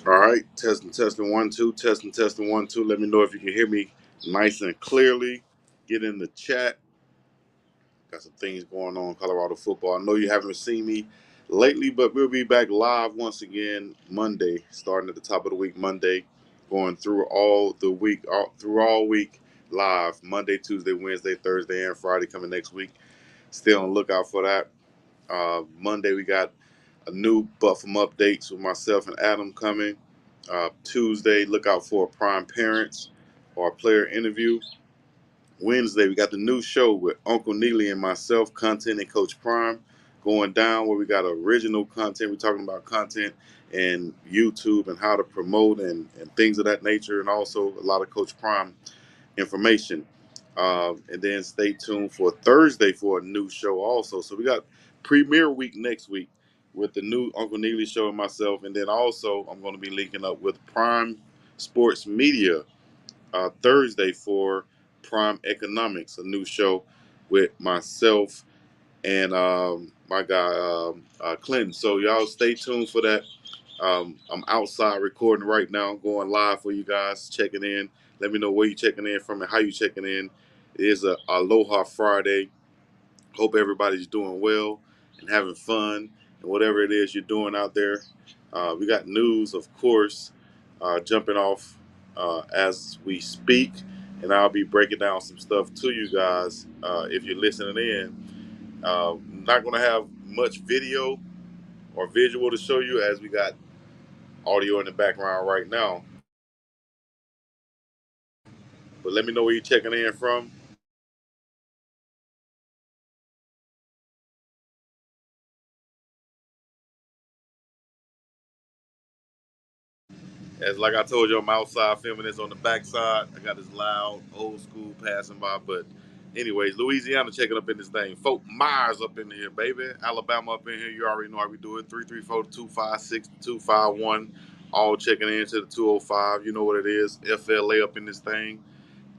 All right, testing, 1, 2, testing, 1, 2. Let me know if you can hear me nice and clearly. Get in the chat. Got some things going on in Colorado football. I know you haven't seen me lately, but we'll be back live once again Monday, starting at the top of the week Monday, going through all the week, all week live Monday, Tuesday, Wednesday, Thursday, and Friday coming next week. Stay on the lookout for that. Monday we got a new Buffum updates with myself and Adam coming. Tuesday, look out for Prime Parents or a player interview. Wednesday, we got the new show with Uncle Neely and myself, Content and Coach Prime, going down where we got original content. We're talking about content and YouTube and how to promote and things of that nature, and also a lot of Coach Prime information. And then stay tuned for Thursday for a new show also. So we got premiere week next week with the new Uncle Neely show and myself. And then also I'm going to be linking up with Prime Sports Media Thursday for Prime Economics, a new show with myself and my guy Clinton. So y'all stay tuned for that. I'm outside recording right now, going live for you guys, checking in. Let me know where you checking in from and how you checking in. It is a Aloha Friday. Hope everybody's doing well and having fun and whatever it is you're doing out there. We got news, of course, jumping off as we speak, and I'll be breaking down some stuff to you guys if you're listening in. Not going to have much video or visual to show you as we got audio in the background right now. But let me know where you're checking in from. As like I told you, I'm outside filming this on the backside. I got this loud, old school passing by. But anyways, Louisiana checking up in this thing. Fort Myers up in here, baby. Alabama up in here. You already know how we do it. 334-256-251. All checking in to the 205. You know what it is. FLA up in this thing.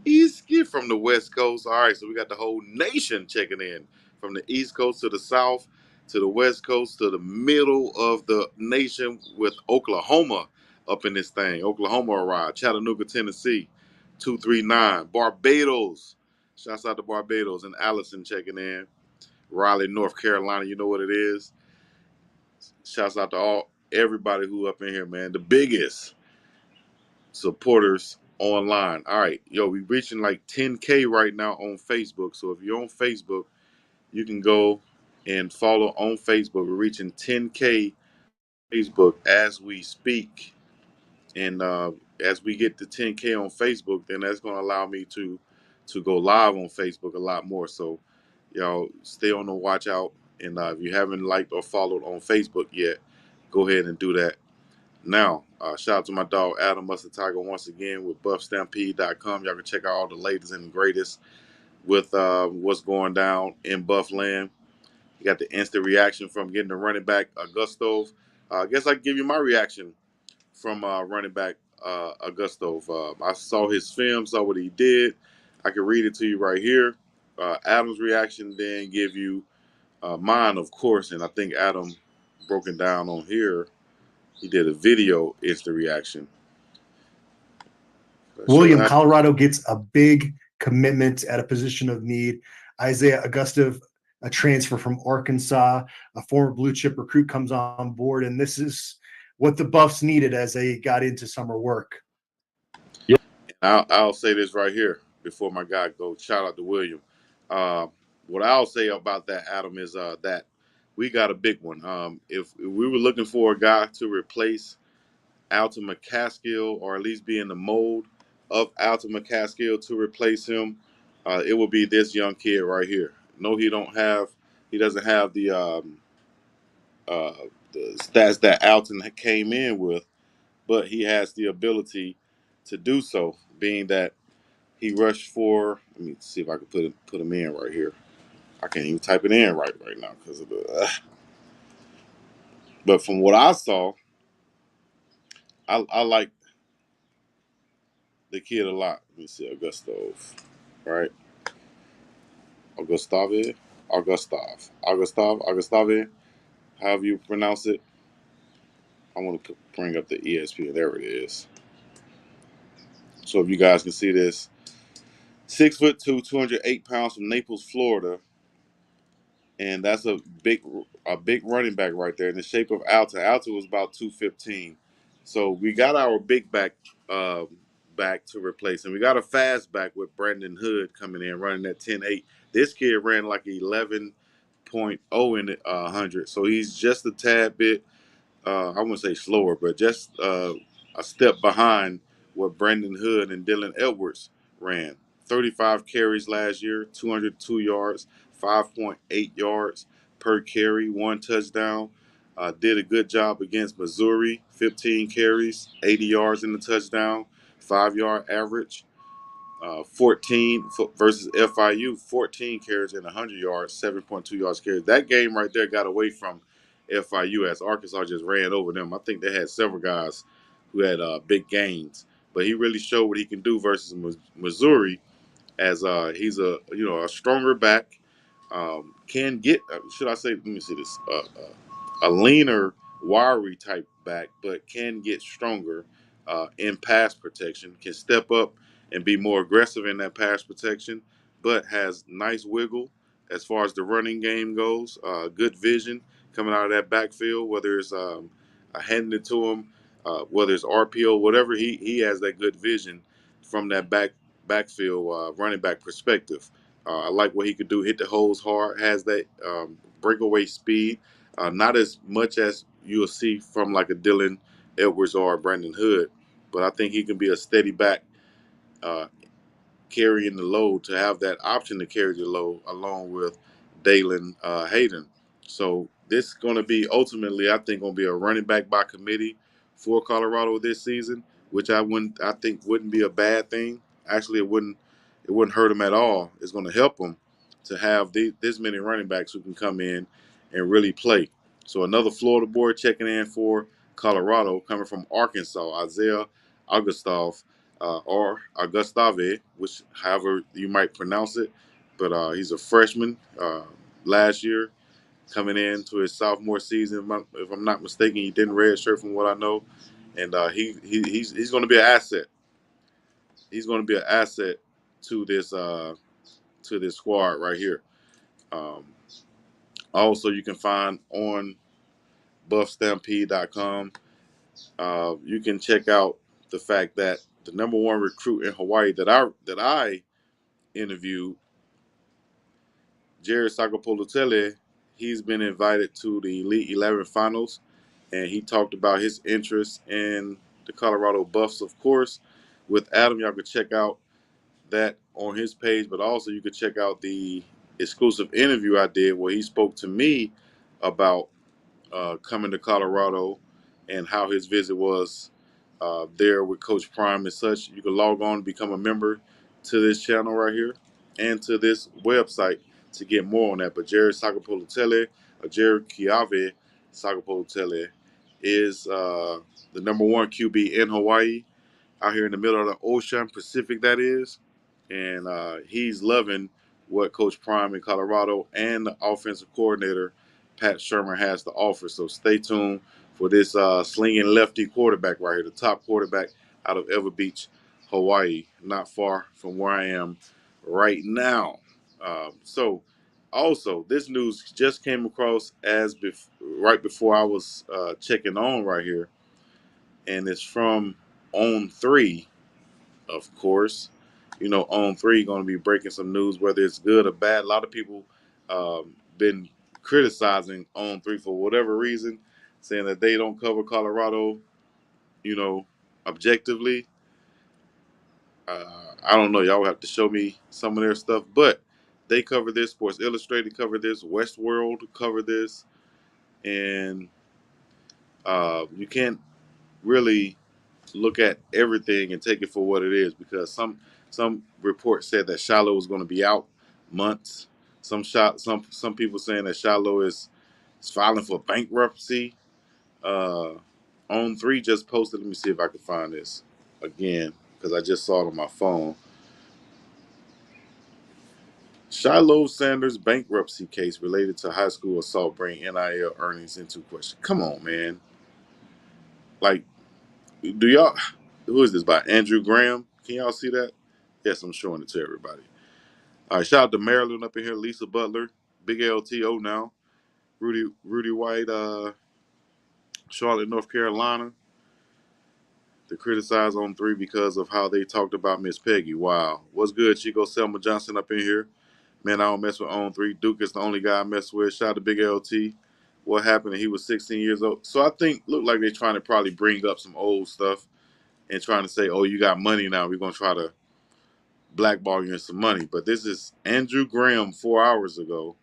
East get from the West Coast. All right, so we got the whole nation checking in from the East Coast to the South to the West Coast to the middle of the nation with Oklahoma up in this thing. Oklahoma arrived. Chattanooga, Tennessee, 239. Barbados. Shouts out to Barbados and Allison checking in. Raleigh, North Carolina, you know what it is. Shouts out to everybody who up in here, man. The biggest supporters online. All right, yo, we reaching like 10K right now on Facebook. So if you're on Facebook, you can go and follow on Facebook. We're reaching 10K Facebook as we speak, and as we get to 10K on Facebook, then that's going to allow me to go live on Facebook a lot more. So y'all stay on the watch out, and if you haven't liked or followed on Facebook yet, go ahead and do that now. Shout out to my dog Adam Mustard Tiger once again with BuffStampede.com. Y'all can check out all the latest and greatest with what's going down in Buffland. You got the instant reaction from getting the running back Augusto. I guess I can give you my reaction from running back Augusto. I saw his film, saw what he did. I can read it to you right here. Adam's reaction, then give you mine, of course, and I think Adam broken down on here. He did a video instant reaction. William, Colorado gets a big commitment at a position of need. Isaiah Augusto, a transfer from Arkansas, a former blue chip recruit, comes on board, and this is what the Buffs needed as they got into summer work. Yep. I'll say this right here before my guy goes. Shout out to William. What I'll say about that, Adam, is that we got a big one. If we were looking for a guy to replace Alton McCaskill, or at least be in the mold of Alton McCaskill to replace him, it will be this young kid right here. No, he doesn't have uh, the stats that Alton came in with, but he has the ability to do so, being that he rushed for. Let me see if I can put him in right here. I can't even type it in right now because of the. But from what I saw, I like the kid a lot. Let me see, Augusto, right? Augustave, Augustave, however you pronounce it. I want to bring up the ESPN. There it is. So if you guys can see this, 6'2", 208 pounds from Naples, Florida, and that's a big running back right there in the shape of Alta. Alta was about 215. So we got our big uh, back to replace him. We got a fast back with Brandon Hood coming in running at 10.8. This kid ran like 11.0 in the 100, so he's just a tad bit I wouldn't say slower, but just a step behind what Brandon Hood and Dylan Edwards ran. 35 carries last year, 202 yards, 5.8 yards per carry, one touchdown. Did a good job against Missouri, 15 carries, 80 yards in the touchdown, 5-yard average. 14 versus FIU, 14 carries and 100 yards, 7.2 yards carries. That game right there got away from FIU as Arkansas just ran over them. I think they had several guys who had big gains, but he really showed what he can do versus Missouri as he's a stronger back. Can get should I say? Let me see this. A leaner, wiry type back, but can get stronger in pass protection. Can step up and be more aggressive in that pass protection, but has nice wiggle as far as the running game goes. Good vision coming out of that backfield, whether it's handing it to him, whether it's RPO, whatever. He has that good vision from that backfield running back perspective. I like what he could do. Hit the holes hard. Has that breakaway speed. Not as much as you'll see from like a Dylan Edwards or a Brandon Hood, but I think he can be a steady back uh, carrying the load, to have that option to carry the load along with Dalen Hayden. So this is going to be ultimately, I think, going to be a running back by committee for Colorado this season, which I think wouldn't be a bad thing. Actually, it wouldn't hurt them at all. It's going to help them to have this many running backs who can come in and really play. So another Florida boy checking in for Colorado, coming from Arkansas, Isaiah Augustov or Augustave, which however you might pronounce it. But he's a freshman last year, coming into his sophomore season. If I'm not mistaken, he didn't redshirt from what I know, and he's going to be an asset. He's going to be an asset to this squad right here. Um, Also, you can find on buffstampede.com. You can check out the fact that the number one recruit in Hawaii that I interviewed, Jared Sakapolutele, he's been invited to the Elite 11 finals, and he talked about his interest in the Colorado Buffs, of course. With Adam, y'all can check out that on his page, but also you can check out the exclusive interview I did where he spoke to me about coming to Colorado and how his visit was there with Coach Prime and such. You can log on and become a member to this channel right here and to this website to get more on that. But Jared Sakapolutele, or Jared Kiave Sakapolutele, is the number one QB in Hawaii, out here in the middle of the ocean, Pacific that is. And he's loving what Coach Prime in Colorado and the offensive coordinator, Pat Shermer, has to offer. So stay tuned for this slinging lefty quarterback right here, the top quarterback out of Ever Beach, Hawaii, not far from where I am right now. So also, this news just came across right before I was checking on right here, and it's from On 3, of course. On 3 going to be breaking some news, whether it's good or bad. A lot of people been criticizing On 3 for whatever reason, saying that they don't cover Colorado, you know, objectively. I don't know. Y'all will have to show me some of their stuff, but they cover this. Sports Illustrated cover this. Westworld cover this, and you can't really look at everything and take it for what it is, because some reports said that Shiloh was going to be out months. Some people saying that Shiloh is filing for bankruptcy. Uh, On 3 just posted. Let me see if I can find this again, because I just saw it on my phone. Shiloh Sanders bankruptcy case related to high school assault bring NIL earnings into question. Come on, man. Like, do y'all? Who is this by? Andrew Graham. Can y'all see that? Yes, I'm showing it to everybody. All right, shout out to Maryland up in here. Lisa Butler, Big LTO now. Rudy White, Charlotte, North Carolina. To criticize on three because of how they talked about Miss Peggy. Wow. What's good, Chico Selma Johnson up in here? Man, I don't mess with on three. Duke is the only guy I mess with. Shout out to Big LT. What happened? He was 16 years old. So I think look like they're trying to probably bring up some old stuff and trying to say, "Oh, you got money now. We're gonna try to blackball you in some money." But this is Andrew Graham 4 hours ago.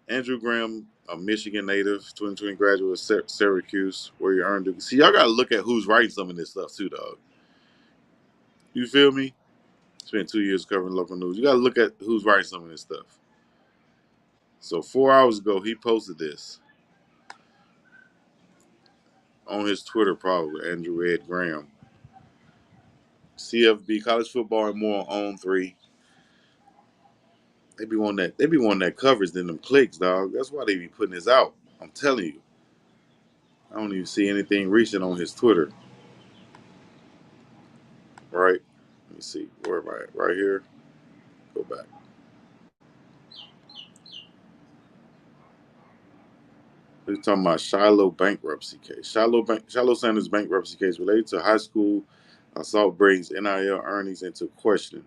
Andrew Graham, a Michigan native, 2020 graduate of Syracuse, where he earned. See, y'all gotta look at who's writing some of this stuff too, dog. You feel me? Spent 2 years covering local news. You got to look at who's writing some of this stuff. So 4 hours ago, he posted this on his Twitter, probably Andrew Ed Graham. CFB, college football and more on three. They be wanting that. They be wanting that coverage than them clicks, dog. That's why they be putting this out. I'm telling you. I don't even see anything recent on his Twitter. Right? Let me see. Where am I at? Right here. Go back. We're talking about Shiloh bankruptcy case. Shiloh Sanders bankruptcy case related to high school assault brings NIL earnings into question.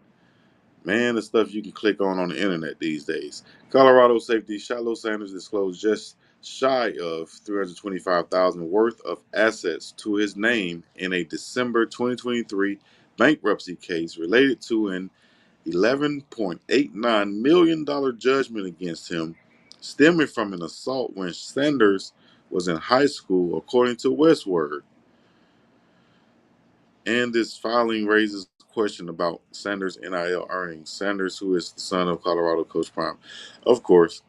Man, the stuff you can click on the internet these days. Colorado safety Shiloh Sanders disclosed just shy of $325,000 worth of assets to his name in a December 2023 bankruptcy case related to an $11.89 million judgment against him stemming from an assault when Sanders was in high school, according to Westword. And this filing raises a question about Sanders' NIL earnings. Sanders, who is the son of Colorado coach Prime. Of course,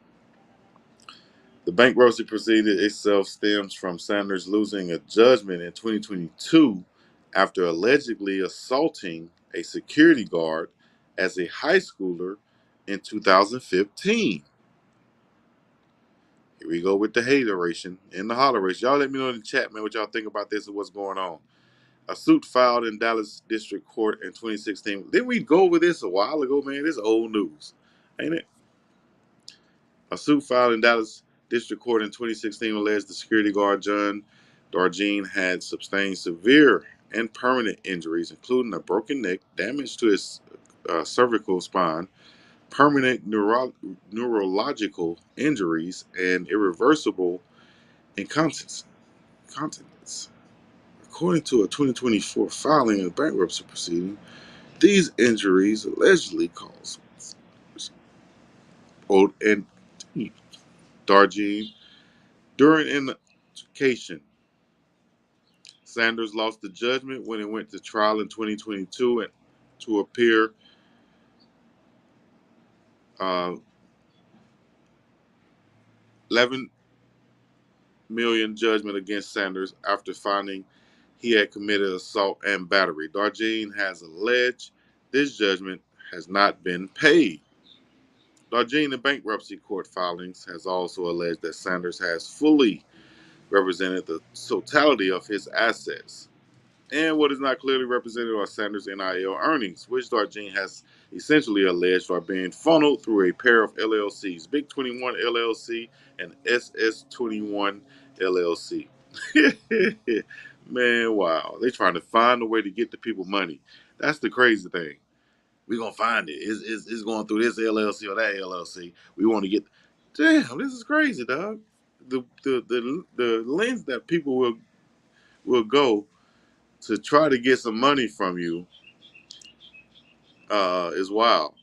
the bankruptcy proceeding itself stems from Sanders losing a judgment in 2022 after allegedly assaulting a security guard as a high schooler in 2015. Here we go with the hateration and the holleration. Y'all let me know in the chat, man, what y'all think about this and what's going on. A suit filed in Dallas District Court in 2016. Didn't we go over this a while ago, man? This is old news, ain't it? A suit filed in Dallas District Court in 2016 alleged the security guard John Darjean had sustained severe and permanent injuries, including a broken neck, damage to his cervical spine, permanent neurological injuries, and irreversible incontinence. According to a 2024 filing in a bankruptcy proceeding, these injuries allegedly caused old and Darjean during intoxication. Sanders lost the judgment when it went to trial in 2022 and to appear uh, 11 million judgment against Sanders after finding he had committed assault and battery. Darjean has alleged this judgment has not been paid. Darjean in bankruptcy court filings has also alleged that Sanders has fully represented the totality of his assets. And what is not clearly represented are Sanders' NIL earnings, which Darjean has essentially alleged are being funneled through a pair of LLCs, Big 21 LLC and SS21 LLC. Man, wow. They're trying to find a way to get the people money. That's the crazy thing. We're going to find it. It's going through this LLC or that LLC. We want to get. Damn, this is crazy, dog. The length that people will go to try to get some money from you is wild.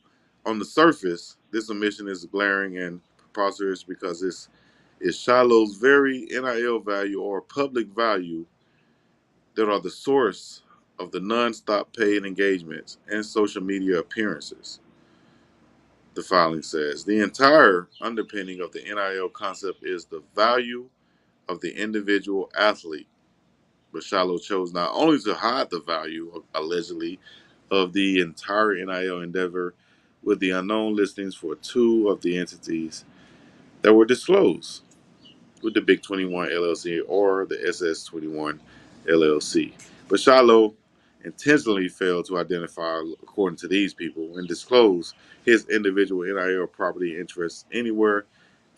On the surface, this omission is glaring and preposterous because it's Shiloh's very NIL value or public value that are the source of the non-stop paid engagements and social media appearances. The filing says the entire underpinning of the NIL concept is the value of the individual athlete. But Shiloh chose not only to hide the value, allegedly, of the entire NIL endeavor with the unknown listings for two of the entities that were disclosed with the Big 21 LLC or the SS21 LLC. But Shiloh intentionally failed to identify, according to these people, and disclose his individual NIL property interests anywhere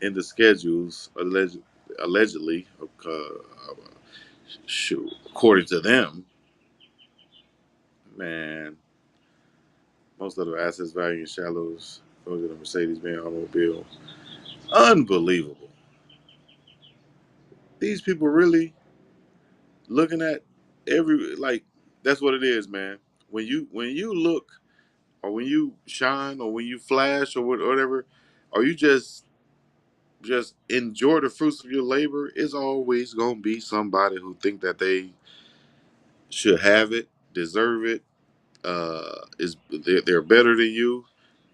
in the schedules, allegedly, according to them. Man, most of the assets value in Shiloh's goes to the Mercedes-Benz automobile. Unbelievable. These people really looking at every like that's what it is, man. When you look or when you shine or when you flash or whatever, or you just enjoy the fruits of your labor, it's always gonna be somebody who think that they should have it, deserve it, is they're better than you.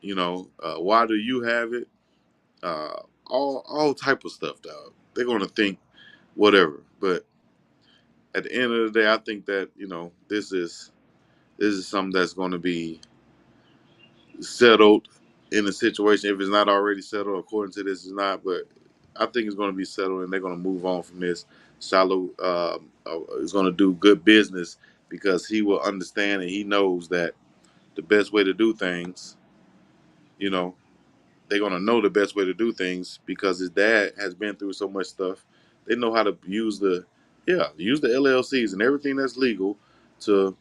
Why do you have it? All type of stuff, dog. They're gonna think whatever. But at the end of the day, I think that this is something that's going to be settled in a situation. If it's not already settled, according to this, it's not. But I think it's going to be settled, and they're going to move on from this. Shiloh is going to do good business because he will understand and he knows that the best way to do things, you know, they're going to know the best way to do things because his dad has been through so much stuff. They know how to use the LLCs and everything that's legal to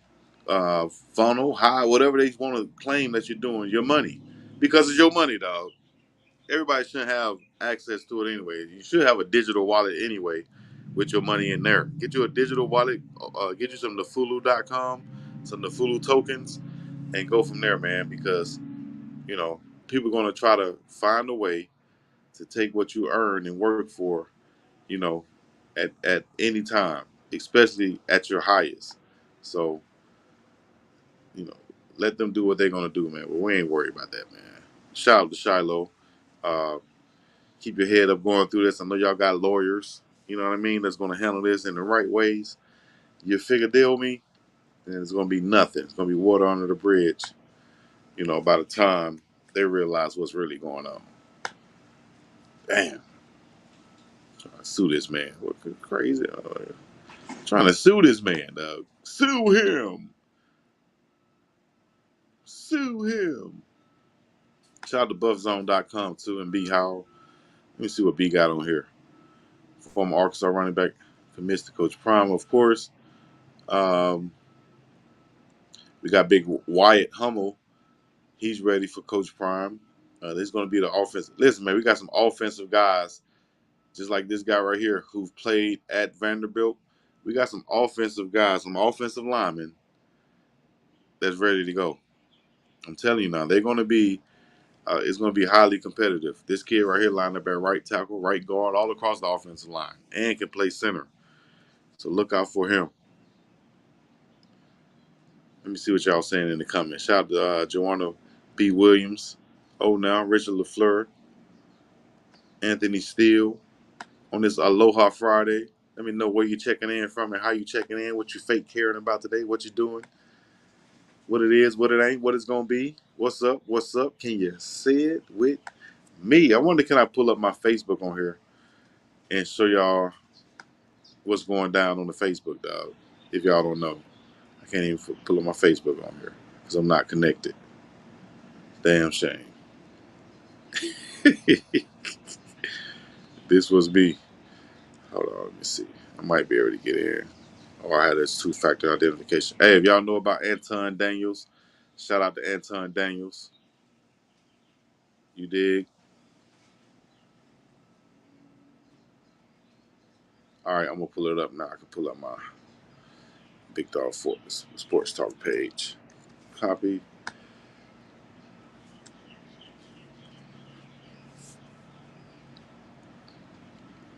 funnel, high, whatever they want to claim that you're doing, your money. Because it's your money, dog. Everybody shouldn't have access to it anyway. You should have a digital wallet anyway with your money in there. Get you a digital wallet, get you some Nafulu.com, some Nafulu tokens, and go from there, man, because, you know, people are going to try to find a way to take what you earn and work for, you know, at any time, especially at your highest. So, you know, let them do what they're gonna do, man. But we ain't worried about that, man. Shout out to Shiloh. Uh, keep your head up going through this. I know y'all got lawyers, you know what I mean, that's gonna handle this in the right ways. You figure deal me, then it's gonna be nothing. It's gonna be water under the bridge, by the time they realize what's really going on. Damn. Trying to sue this man. What crazy. Trying to sue this man, dog. Sue him. Sue him. Shout out to buffzone.com too and B Howell. Let me see what B got on here. Former Arkansas running back, commits to Coach Prime, of course. Um, we got big Wyatt Hummel. He's ready for Coach Prime. This is going to be the offense. Listen, man, we got some offensive guys, just like this guy right here, who've played at Vanderbilt. We got some offensive guys, some offensive linemen that's ready to go. I'm telling you now, they're going to be. It's going to be highly competitive. This kid right here lined up at right tackle, right guard, all across the offensive line, and can play center. So look out for him. Let me see what y'all saying in the comments. Shout out to Joanna B. Williams. Oh, now Richard LaFleur, Anthony Steele on this Aloha Friday. Let me know where you're checking in from and how you checking in, what you fake caring about today, what you're doing, what it is, what it ain't, what it's gonna be. What's up? What's up? Can you say it with me? I wonder, can I pull up my Facebook on here and show y'all what's going down on the Facebook, dog? If y'all don't know, I can't even pull up my Facebook on here because I'm not connected. Damn shame. This was me. Hold on, let me see. I might be able to get in. Or I had this two-factor identification. Hey, if y'all know about Anton Daniels, shout out to Anton Daniels. You dig? All right, I'm gonna pull it up now. I can pull up my Big Dog Sports Talk page. Copy.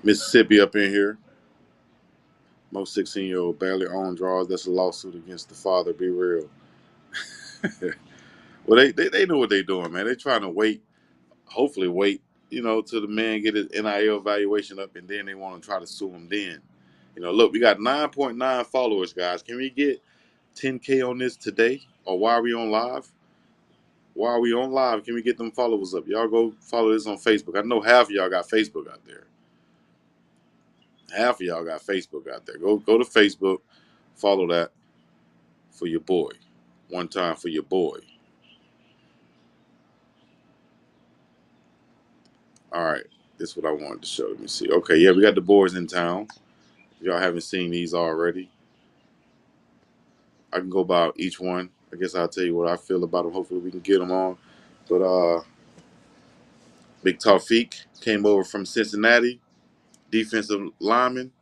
Mississippi up in here. Most 16-year-old barely own draws. That's a lawsuit against the father. Be real. Well, they know what they're doing, man. They're trying to wait, hopefully wait, till the man get his NIL valuation up, and then they want to try to sue him then. Look, we got 9.9 followers, guys. Can we get 10K on this today? Or why are we on live? Why are we on live? Can we get them followers up? Y'all go follow this on Facebook. I know half of y'all got Facebook out there. Half of y'all got Facebook out there. Go to Facebook, follow that for your boy. One time for your boy. All right, this is what I wanted to show. Let me see. Okay, yeah, we got the boys in town. If y'all haven't seen these already, I can go about each one. I guess I'll tell you what I feel about them. Hopefully, we can get them on. But Big Tawfiq came over from Cincinnati, defensive lineman.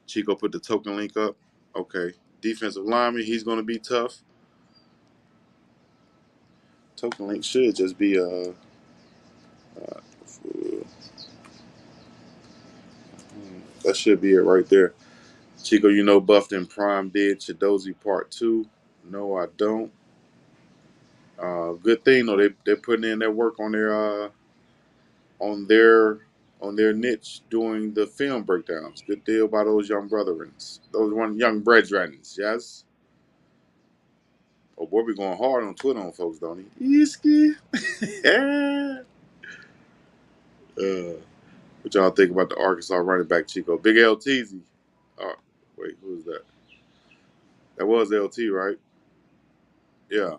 Chico put the token link up. Okay, defensive lineman. He's going to be tough. Token link should just be that should be it right there. Chico, you know Buffton Prime did Chidozie Part 2. No, I don't. Good thing though, they're putting in their work on their on their niche doing the film breakdowns. Good deal by those young brethrens. Those one young brethrens, yes. Oh boy, we going hard on Twitter on folks, don't he? Easky. What y'all think about the Arkansas running back Chico? Big LTZ. Oh, wait, who's that? That was LT, right? Yeah.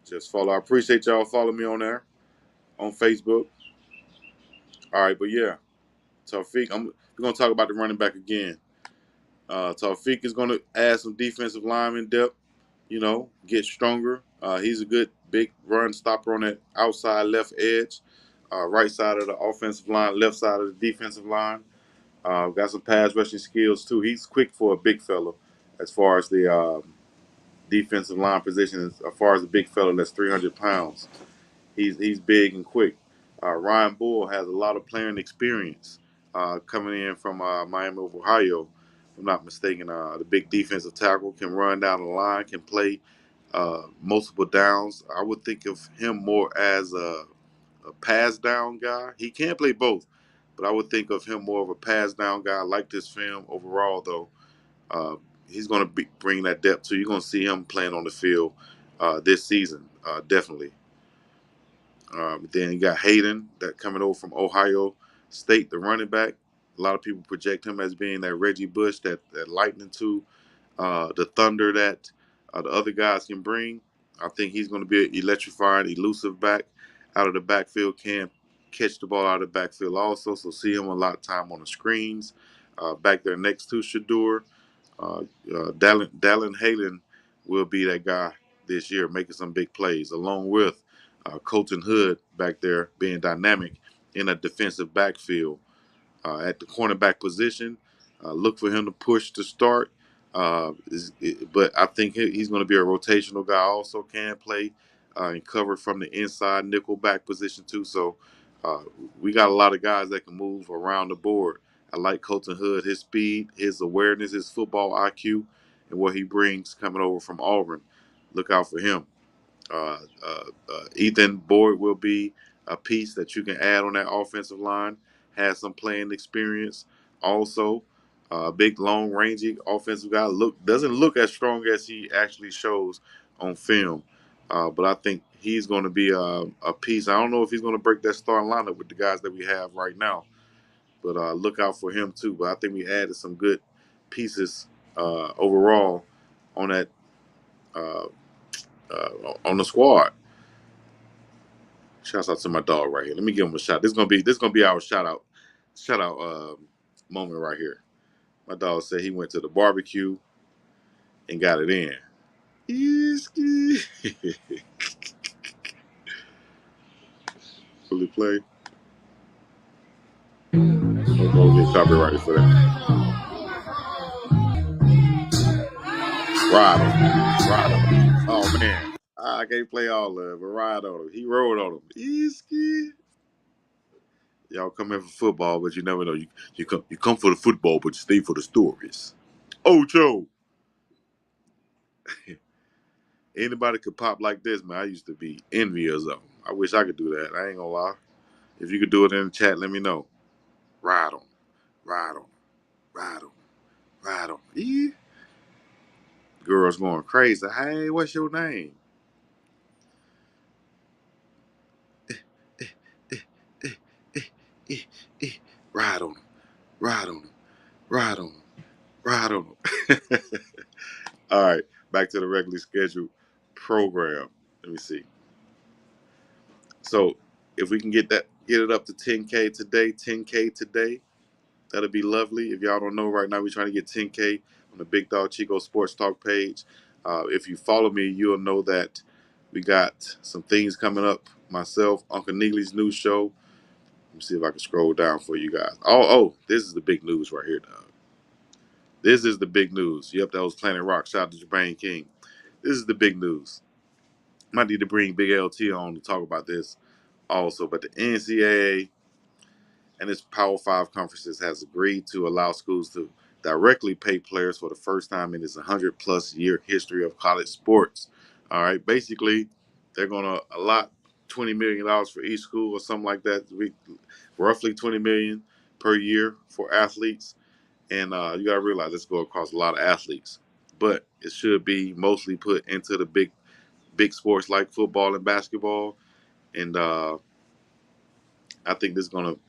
Just follow. I appreciate y'all following me on there on Facebook. All right, but yeah, Tawfiq. We're gonna talk about the running back again. Tawfiq is gonna add some defensive lineman depth. You know, get stronger. He's a good big run stopper on that outside left edge, right side of the offensive line, left side of the defensive line. Got some pass rushing skills too. He's quick for a big fella, as far as the defensive line position. As far as the big fella that's 300 pounds. He's big and quick. Ryan Bull has a lot of playing experience coming in from Miami of Ohio. If I'm not mistaken. The big defensive tackle can run down the line, can play multiple downs. I would think of him more as a pass down guy. He can play both, but I would think of him more of a pass down guy. I like this film overall, though. Uh, he's going to bring that depth too. You're going to see him playing on the field this season, definitely. Then you got Hayden that coming over from Ohio State, the running back. A lot of people project him as being that Reggie Bush, that lightning to the thunder that the other guys can bring. I think he's going to be an electrifying, elusive back out of the backfield, can catch the ball out of the backfield also. So see him a lot of time on the screens. Back there next to Shador. Dallin Hayden will be that guy this year, making some big plays, along with Colton Hood back there being dynamic in a defensive backfield. At the cornerback position, look for him to push to start. But I think he's going to be a rotational guy. Also, can play and cover from the inside nickel back position too. So uh, we got a lot of guys that can move around the board. I like Colton Hood, his speed, his awareness, his football IQ, and what he brings coming over from Auburn. Look out for him. Ethan Boyd will be a piece that you can add on that offensive line. Has some playing experience. Also, a big, long, rangy offensive guy. Doesn't look as strong as he actually shows on film, but I think he's going to be a piece. I don't know if he's going to break that starting lineup with the guys that we have right now, but look out for him too. But I think we added some good pieces overall on that uh, on the squad. Shouts out to my dog right here. Let me give him a shout. This gonna be our shout out moment right here. My dog said he went to the barbecue and got it in. Easky. Fully play. Don't get copyrighted for that. Ride on him. Ride on him. Oh man. I can't play all of it, but ride on him. He rode on him. Easky. Y'all come in for football, but you never know. You come for the football, but you stay for the stories. Ocho. Anybody could pop like this, man. I used to be envious of them. I wish I could do that. I ain't gonna lie. If you could do it in the chat, let me know. Ride on, ride on, ride on, ride on. Yeah. Girls going crazy. Hey, what's your name? to the regularly scheduled program. Let me see. So if we can get it up to 10K today, 10K today, that'll be lovely. If y'all don't know, right now we're trying to get 10K on the Big Dog Chico Sports Talk page. If you follow me, you'll know that we got some things coming up. Myself, Uncle Neely's new show. Let me see if I can scroll down for you guys. Oh, this is the big news right here, dog. This is the big news. Yep, that was Planet Rock. Shout out to Jermaine King. This is the big news. Might need to bring Big LT on to talk about this also. But the NCAA and its Power Five conferences has agreed to allow schools to directly pay players for the first time in its 100-plus year history of college sports. All right, basically, they're going to allot $20 million for each school or something like that. Roughly $20 million per year for athletes, and you got to realize this go across a lot of athletes, but it should be mostly put into the big sports like football and basketball, and I think this is going to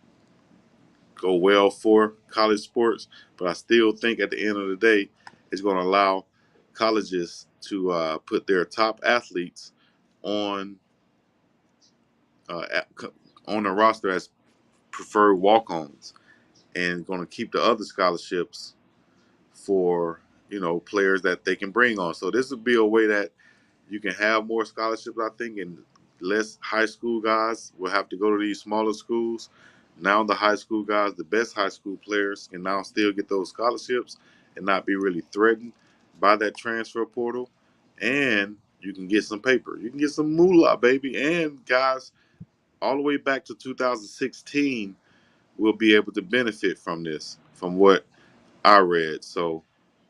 go well for college sports, but I still think at the end of the day, it's going to allow colleges to put their top athletes on uh, at, on the roster as preferred walk-ons, and going to keep the other scholarships for players that they can bring on. So this would be a way that you can have more scholarships, I think, and less high school guys will have to go to these smaller schools. Now the high school guys, the best high school players, can now still get those scholarships and not be really threatened by that transfer portal. And you can get some paper. You can get some moolah, baby. And guys, all the way back to 2016 will be able to benefit from this, from what I read. So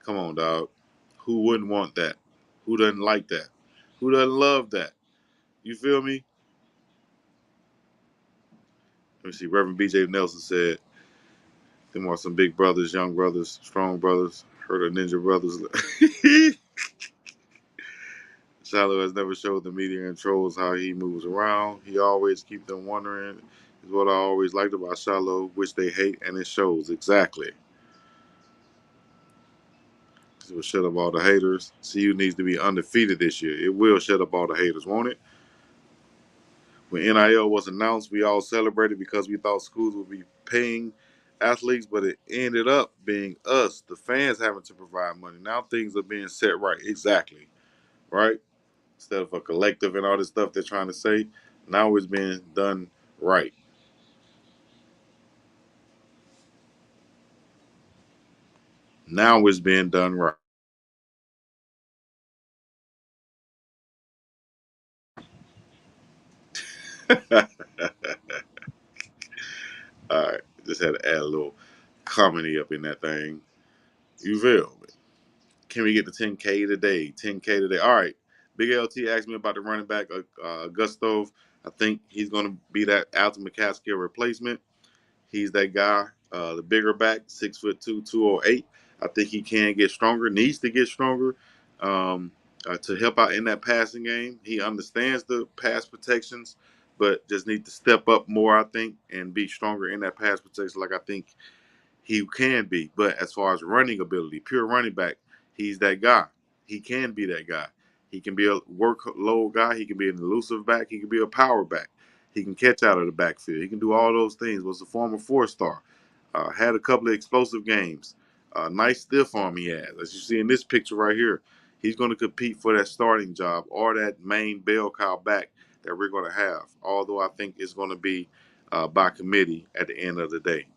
come on, dog. Who wouldn't want that? Who doesn't like that? Who doesn't love that? You feel me? Let me see. Reverend BJ Nelson said, them are some big brothers, young brothers, strong brothers. Heard of Ninja Brothers. Shiloh has never showed the media and trolls how he moves around. He always keeps them wondering. Is what I always liked about Shiloh, which they hate, and it shows. Exactly. This will shut up all the haters. CU needs to be undefeated this year. It will shut up all the haters, won't it? When NIL was announced, we all celebrated because we thought schools would be paying athletes, but it ended up being us, the fans, having to provide money. Now things are being set right. Exactly. Right? Instead of a collective and all this stuff they're trying to say, now it's being done right. Now it's being done right. All right. Just had to add a little comedy up in that thing. You feel me? Can we get to 10K today? 10K today. All right. Big LT asked me about the running back, Gustav. I think he's going to be that Alton McCaskill replacement. He's that guy, the bigger back, 6'2", 208. I think he can get stronger, needs to get stronger to help out in that passing game. He understands the pass protections, but just needs to step up more, I think, and be stronger in that pass protection like I think he can be. But as far as running ability, pure running back, he's that guy. He can be that guy. He can be a workload guy. He can be an elusive back. He can be a power back. He can catch out of the backfield. He can do all those things. Was a former four-star. Had a couple of explosive games. Nice stiff arm he has. As you see in this picture right here, he's going to compete for that starting job or that main bell cow back that we're going to have. Although I think it's going to be by committee at the end of the day.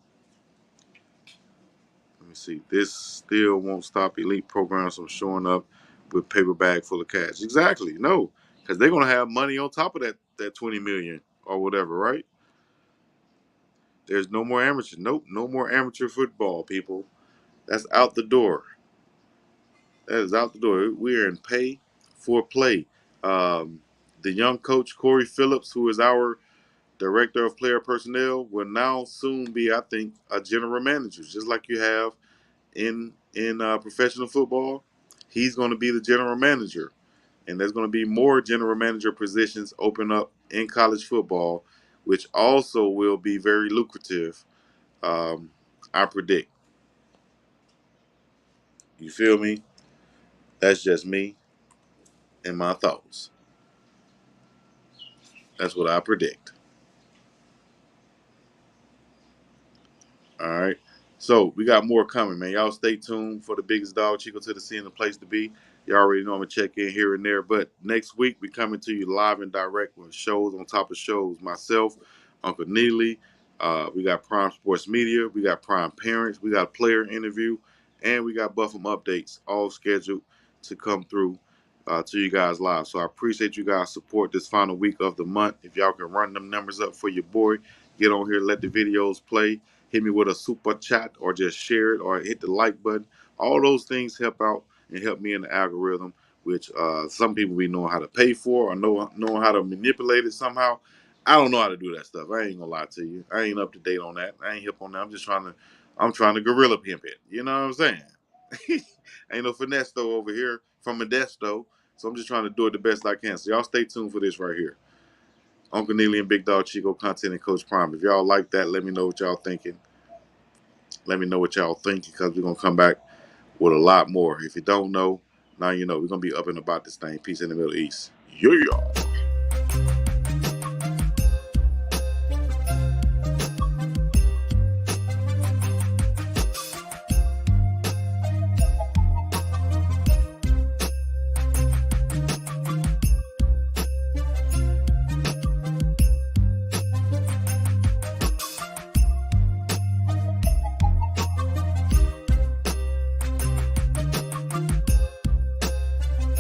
Let me see. This still won't stop elite programs from showing up with paper bag full of cash. Exactly. No, because they're gonna have money on top of that 20 million or whatever, right? There's no more amateur. Nope, no more amateur football, people. That's out the door. That is out the door. We are in pay for play. Um, the young coach Corey Phillips, who is our director of player personnel, will now soon be, I think, a general manager, just like you have in professional football. He's going to be the general manager, and there's going to be more general manager positions open up in college football, which also will be very lucrative. Um, I predict. You feel me? That's just me. and my thoughts. That's what I predict. All right. So we got more coming, man. Y'all stay tuned for the biggest dog, Chico to the sea, and the place to be. You already know I'm gonna check in here and there. But next week we coming to you live and direct with shows on top of shows. Myself, Uncle Neely. We got Prime Sports Media. We got Prime Parents. We got a player interview, and we got Buffum updates all scheduled to come through to you guys live. So I appreciate you guys' support this final week of the month. If y'all can run them numbers up for your boy, get on here, let the videos play. Hit me with a super chat or just share it or hit the like button. All those things help out and help me in the algorithm, which some people be knowing how to pay for or knowing how to manipulate it somehow. I don't know how to do that stuff. I ain't gonna lie to you. I ain't up to date on that. I ain't hip on that. I'm trying to gorilla pimp it. You know what I'm saying? Ain't no finesse though over here from Modesto. So I'm just trying to do it the best I can. So y'all stay tuned for this right here. Uncle Neely and Big Dog Chico, content and Coach Prime. If y'all like that, let me know what y'all thinking. Let me know what y'all think because we're gonna come back with a lot more. If you don't know, now you know. We're gonna be up and about this thing. Peace in the Middle East. Yeah.